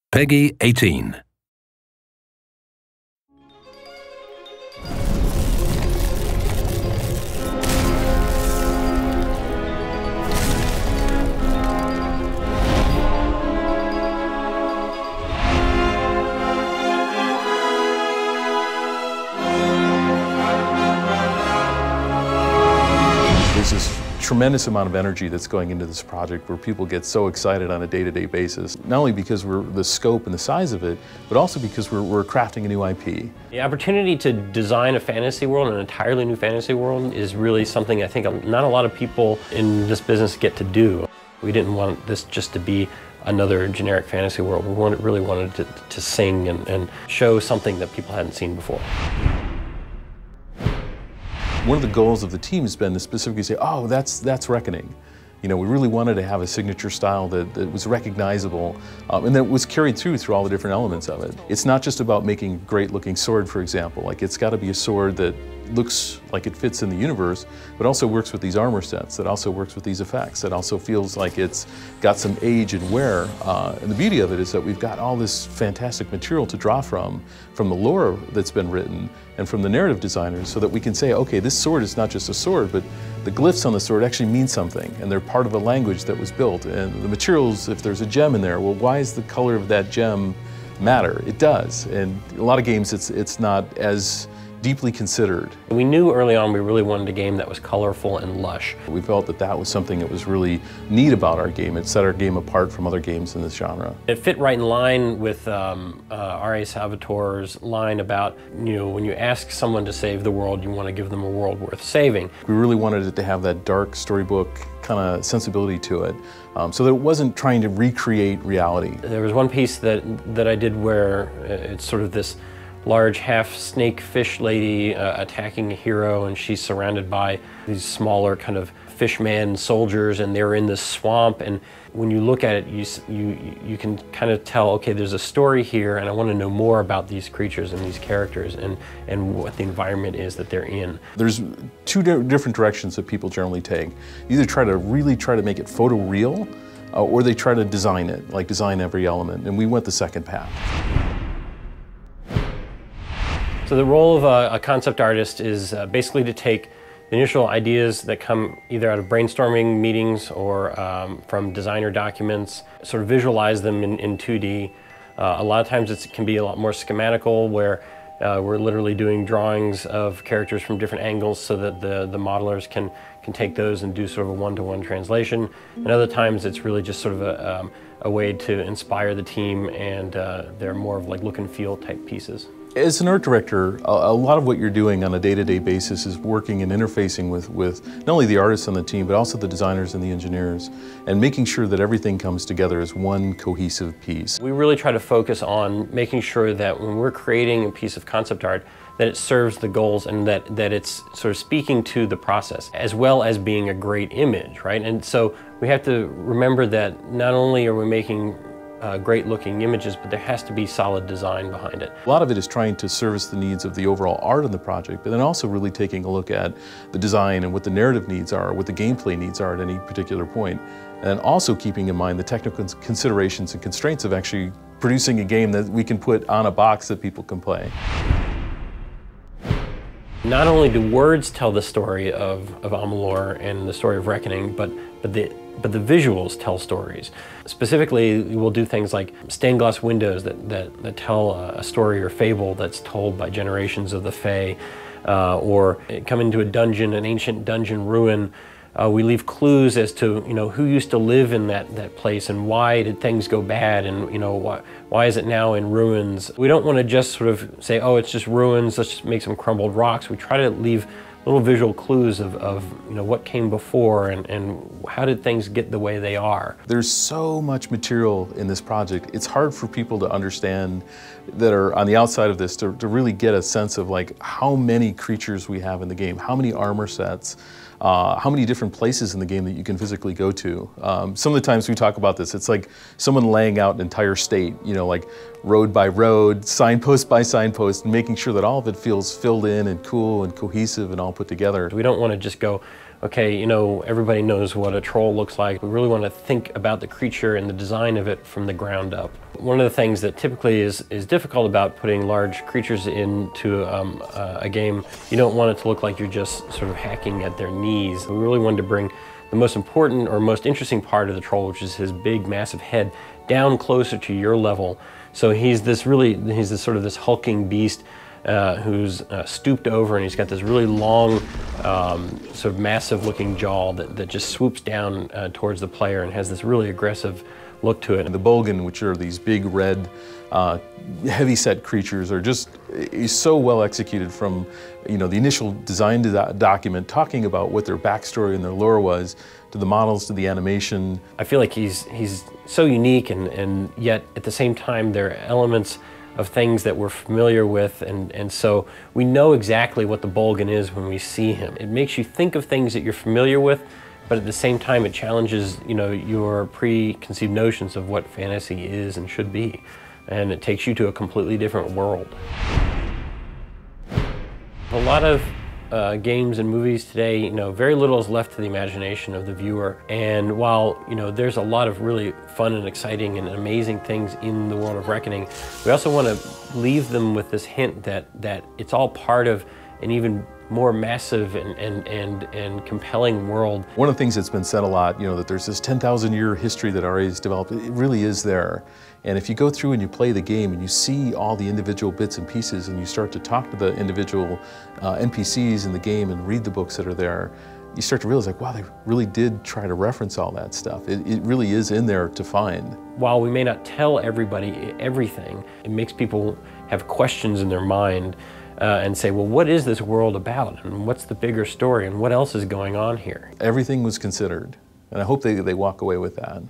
Peggy 18. There's this tremendous amount of energy that's going into this project where people get so excited on a day-to-day basis, not only because we're the scope and the size of it, but also because we're crafting a new IP. The opportunity to design a fantasy world, an entirely new fantasy world, is really something I think not a lot of people in this business get to do. We didn't want this just to be another generic fantasy world. We really wanted to sing and show something that people hadn't seen before. One of the goals of the team has been to specifically say, oh, that's Reckoning. You know, we really wanted to have a signature style that was recognizable and that was carried through all the different elements of it. It's not just about making a great looking sword, for example. Like, it's got to be a sword that looks like it fits in the universe, but also works with these armor sets, that also works with these effects, that also feels like it's got some age and wear. And the beauty of it is that we've got all this fantastic material to draw from the lore that's been written and from the narrative designers, so that we can say, okay, this sword is not just a sword, but the glyphs on the sword actually mean something, and they're part of a language that was built. And the materials, if there's a gem in there, well, why does the color of that gem matter? It does. And a lot of games, it's not as deeply considered. We knew early on we really wanted a game that was colorful and lush. We felt that that was something that was really neat about our game. It set our game apart from other games in this genre. It fit right in line with R.A. Salvatore's line about, you know, when you ask someone to save the world, you want to give them a world worth saving. We really wanted it to have that dark storybook kind of sensibility to it, so that it wasn't trying to recreate reality. There was one piece that I did where it's sort of this large half-snake fish lady attacking a hero, and she's surrounded by these smaller kind of fishman soldiers, and they're in this swamp, and when you look at it, you can kind of tell, okay, there's a story here, and I want to know more about these creatures and these characters and what the environment is that they're in. There's two different directions that people generally take. Either really try to make it photoreal, or they try to design it, like design every element, and we went the second path. So the role of a concept artist is basically to take the initial ideas that come either out of brainstorming meetings or from designer documents, sort of visualize them in 2D. A lot of times it can be a lot more schematical, where we're literally doing drawings of characters from different angles so that the modelers can take those and do sort of a one-to-one translation. And other times it's really just sort of a way to inspire the team, and they're more of like look and feel type pieces. As an art director, a lot of what you're doing on a day-to-day basis is working and interfacing with not only the artists on the team, but also the designers and the engineers, and making sure that everything comes together as one cohesive piece. We really try to focus on making sure that when we're creating a piece of concept art, that it serves the goals and that it's sort of speaking to the process, as well as being a great image, right? And so we have to remember that not only are we making great looking images, but there has to be solid design behind it. A lot of it is trying to service the needs of the overall art of the project, but then also really taking a look at the design and what the narrative needs are, what the gameplay needs are at any particular point, and also keeping in mind the technical considerations and constraints of actually producing a game that we can put on a box that people can play. Not only do words tell the story of Amalur and the story of Reckoning, but the visuals tell stories. Specifically, we'll do things like stained glass windows that tell a story or fable that's told by generations of the Fae, or come into a dungeon, an ancient dungeon ruin. We leave clues as to, you know, who used to live in that place and why did things go bad, and, you know, why is it now in ruins. We don't want to just sort of say, oh, it's just ruins, let's just make some crumbled rocks. We try to leave little visual clues of you know, what came before and how did things get the way they are. There's so much material in this project. It's hard for people to understand that are on the outside of this to really get a sense of like how many creatures we have in the game, how many armor sets, how many different places in the game that you can physically go to. Some of the times we talk about this, it's like someone laying out an entire state, you know, like road by road, signpost by signpost, and making sure that all of it feels filled in and cool and cohesive and all put together. We don't want to just go, okay, everybody knows what a troll looks like. We really want to think about the creature and the design of it from the ground up. One of the things that typically is difficult about putting large creatures into a game, you don't want it to look like you're just sort of hacking at their knees. We really wanted to bring the most important or most interesting part of the troll, which is his big, massive head, down closer to your level. So he's this sort of this hulking beast who's stooped over, and he's got this really long, sort of massive looking jaw that just swoops down towards the player and has this really aggressive look to it. And the Bolgan, which are these big red, heavy-set creatures, is so well executed from the initial design document, talking about what their backstory and their lore was, to the models, to the animation. I feel like he's so unique, and yet at the same time there are elements of things that we're familiar with, and so we know exactly what the Bolgan is when we see him. It makes you think of things that you're familiar with, but at the same time it challenges your preconceived notions of what fantasy is and should be, and it takes you to a completely different world. A lot of games and movies today, very little is left to the imagination of the viewer. And while, there's a lot of really fun and exciting and amazing things in the world of Reckoning, we also want to leave them with this hint that it's all part of an even more massive and compelling world. One of the things that's been said a lot, that there's this 10,000-year history that RA has developed. It really is there. And if you go through and you play the game and you see all the individual bits and pieces and you start to talk to the individual NPCs in the game and read the books that are there, you start to realize, like, wow, they really did try to reference all that stuff. It really is in there to find. While we may not tell everybody everything, it makes people have questions in their mind and say, well, what is this world about? And what's the bigger story? And what else is going on here? Everything was considered. And I hope they walk away with that.